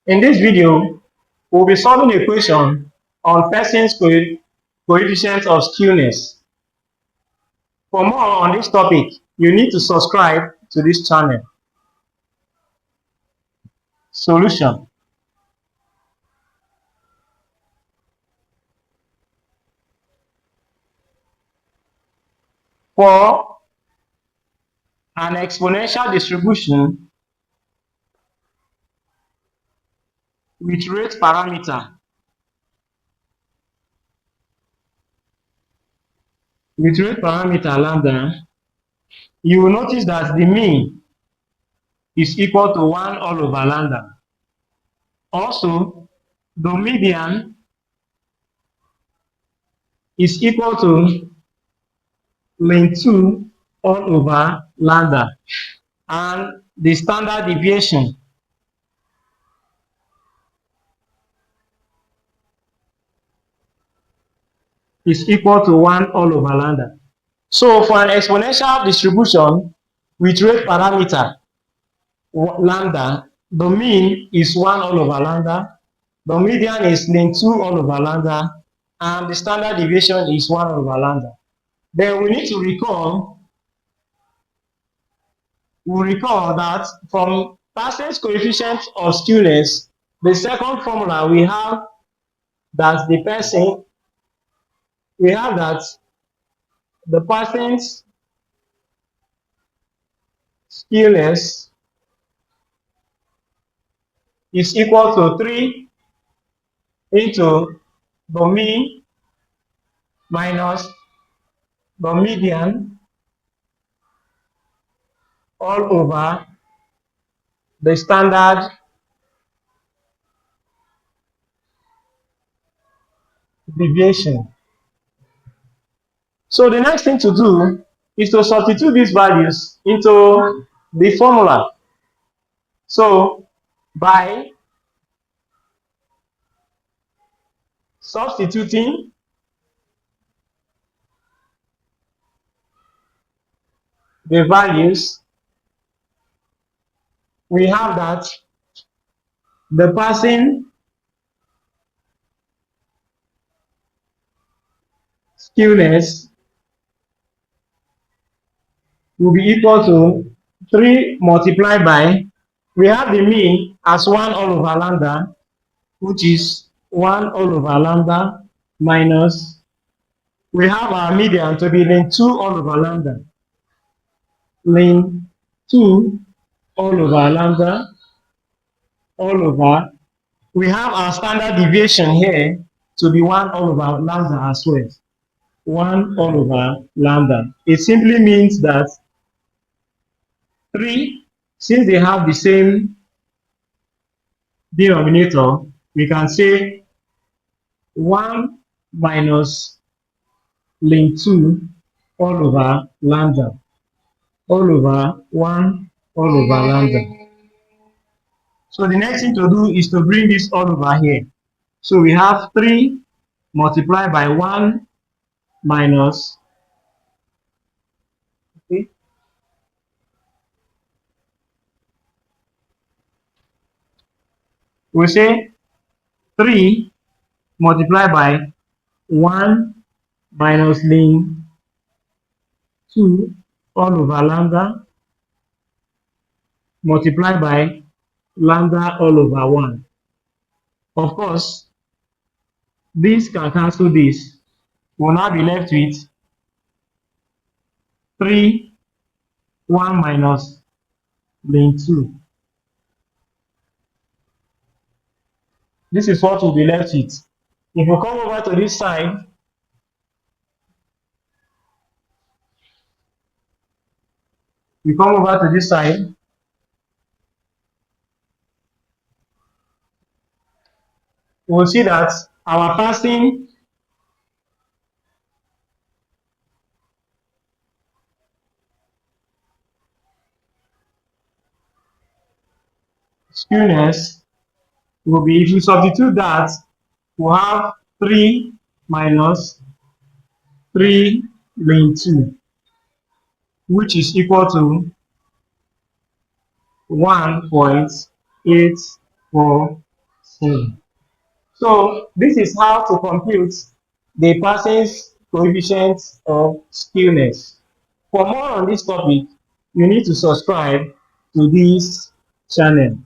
In this video, we'll be solving a question on Pearson's coefficient of skewness. For more on this topic, you need to subscribe to this channel. Solution. For an exponential distribution with rate parameter lambda, you will notice that the mean is equal to 1 all over lambda. Also, the median is equal to ln 2 all over lambda, and the standard deviation is equal to 1 all over lambda. So for an exponential distribution with rate parameter lambda, the mean is 1 all over lambda, the median is ln 2 all over lambda, and the standard deviation is 1 over lambda. Then we need to recall that from Pearson's coefficient of skewness, the second formula we have that the Pearson's skewness is equal to 3 into the mean minus the median all over the standard deviation. So the next thing to do is to substitute these values into the formula. So by substituting the values, we have that the Pearson skewness will be equal to 3 multiplied by, we have the mean as 1 all over lambda, which is 1 all over lambda, minus, we have our median to be ln 2 all over lambda, ln 2 all over lambda, all over, we have our standard deviation here to be 1 all over lambda as well. 1 all over lambda. It simply means that 3, since they have the same denominator, we can say 1 minus ln 2 all over lambda, all over 1 all over lambda. So the next thing to do is to bring this all over here. So we have 3 multiplied by 1 minus, okay, we say 3 multiplied by 1 minus ln 2 all over lambda multiplied by lambda all over 1. Of course, this can cancel this. We'll now be left with 3, 1 minus ln 2. This is what we'll be left with. If we come over to this side, we'll see that our Pearson skewness will be, if you substitute that, we'll have 3 minus 3 ln 2, which is equal to 1.848. So this is how to compute the Pearson's coefficient of skewness. For more on this topic, you need to subscribe to this channel.